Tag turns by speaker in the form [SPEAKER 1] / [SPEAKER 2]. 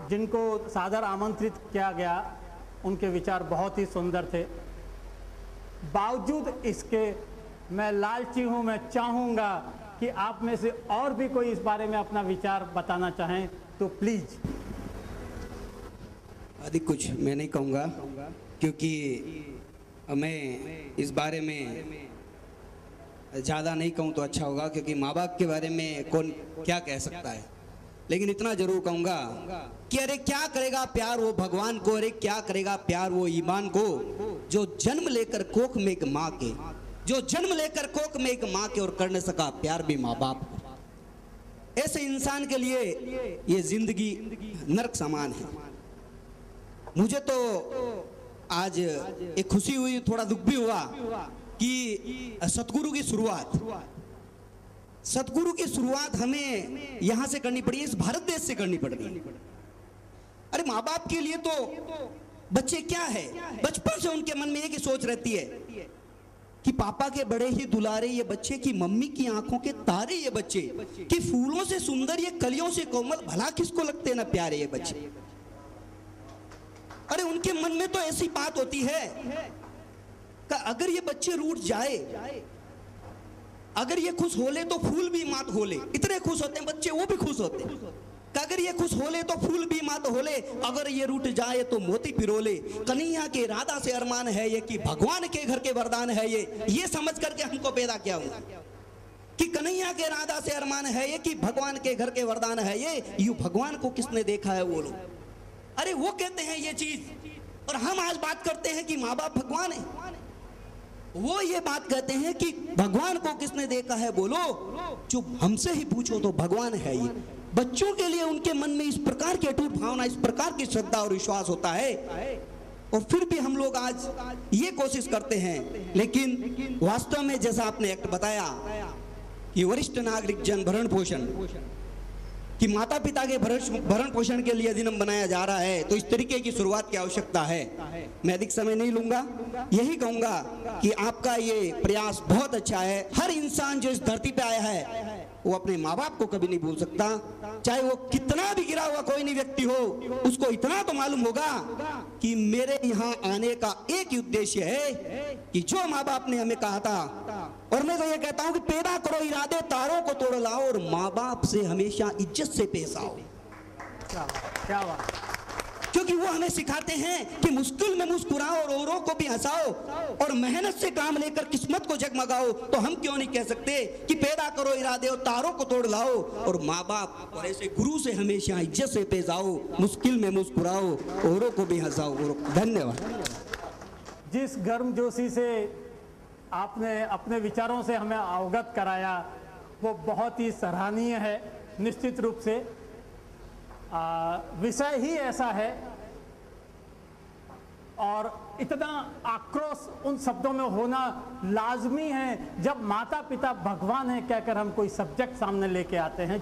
[SPEAKER 1] जिनको सादर आमंत्रित किया गया उनके विचार बहुत ही सुंदर थे। बावजूद इसके मैं लालची हूँ, मैं चाहूँगा कि आप में से और भी कोई इस बारे में अपना विचार बताना चाहें तो प्लीज।
[SPEAKER 2] अधिक कुछ मैं नहीं कहूँगा, क्योंकि मैं इस बारे में ज़्यादा नहीं कहूँ तो अच्छा होगा, क्योंकि माँ बाप के बारे में कौन क्या कह सकता है। लेकिन इतना जरूर कहूँगा कि अरे क्या करेगा प्यार वो भगवान को, अरे क्या करेगा प्यार वो ईमान को, जो जन्म लेकर कोख में एक माँ के, जो जन्म लेकर कोख में एक माँ के और कर न सका प्यार भी माँ बाप को। ऐसे इंसान के लिए ये जिंदगी नरक समान है। मुझे तो आज एक खुशी हुई, थोड़ा दुख भी हुआ कि सतगुरु की शुरुआत हमें यहां से करनी पड़ी, इस भारत देश से करनी पड़ रही है। अरे माँ बाप के लिए तो बच्चे क्या है, बचपन से उनके मन में एक ही सोच रहती है कि पापा के बड़े ही दुलारे ये बच्चे, की मम्मी की आंखों के तारे ये बच्चे, कि फूलों से सुंदर ये कलियों से कोमल, भला किसको लगते ना प्यारे ये बच्चे। अरे उनके मन में तो ऐसी बात होती है कि अगर ये बच्चे रूठ जाए, अगर ये खुश हो ले तो फूल भी मात हो ले। इतने खुश होते हैं बच्चे, वो भी खुश होते हैं कि अगर ये खुश हो ले तो फूल भी मात हो ले, अगर ये रूठ जाए तो मोती पिरो ले। कन्हैया के राधा से अरमान है ये कि भगवान के घर के वरदान है ये समझ करके हमको पैदा किया हुआ कि कन्हैया के राधा से अरमान है ये कि भगवान के घर के वरदान है ये। यूं भगवान को किसने देखा है वो लोग, अरे वो कहते हैं ये चीज, और हम आज बात करते हैं कि माँ बाप भगवान है। वो ये बात कहते हैं कि भगवान को किसने देखा है, बोलो जो हमसे ही पूछो तो भगवान है ये। बच्चों के लिए उनके मन में इस प्रकार की अटूट भावना, इस प्रकार की श्रद्धा और विश्वास होता है, और फिर भी हम लोग आज ये कोशिश करते हैं। लेकिन वास्तव में जैसा आपने एक्ट बताया कि वरिष्ठ नागरिक जन भरण पोषण, कि माता पिता के भरण पोषण के लिए दिनम बनाया जा रहा है, तो इस तरीके की शुरुआत की आवश्यकता है। मैं अधिक समय नहीं लूंगा, यही कहूंगा कि आपका ये प्रयास बहुत अच्छा है। हर इंसान जो इस धरती पे आया है वो अपने माँ बाप को कभी नहीं भूल सकता, चाहे वो कितना भी गिरा हुआ कोई नहीं व्यक्ति हो। उसको इतना तो मालूम होगा कि मेरे यहाँ आने का एक ही उद्देश्य है कि जो माँ बाप ने हमें कहा था, और मैं तो ये कहता हूं कि पैदा करो इरादे, तारों को तोड़ लाओ, और माँ बाप से हमेशा इज्जत से पेश आओ।
[SPEAKER 1] क्या बात।
[SPEAKER 2] क्योंकि वो हमें सिखाते हैं कि मुश्किल में मुस्कुराओ और औरों को भी हंसाओ, और मेहनत से काम लेकर किस्मत को जगमगाओ। तो हम क्यों नहीं कह सकते कि पैदा करो इरादे और तारों को तोड़ लाओ, और माँ बाप और ऐसे गुरु से हमेशा इज्जत से पेश आओ, मुश्किल में मुस्कुराओ, औरों को भी हंसाओ। धन्यवाद।
[SPEAKER 1] जिस गर्मजोशी से आपने अपने विचारों से हमें अवगत कराया वो बहुत ही सराहनीय है। निश्चित रूप से विषय ही ऐसा है, और इतना आक्रोश उन शब्दों में होना लाजमी है जब माता पिता भगवान है कहकर हम कोई सब्जेक्ट सामने लेके आते हैं।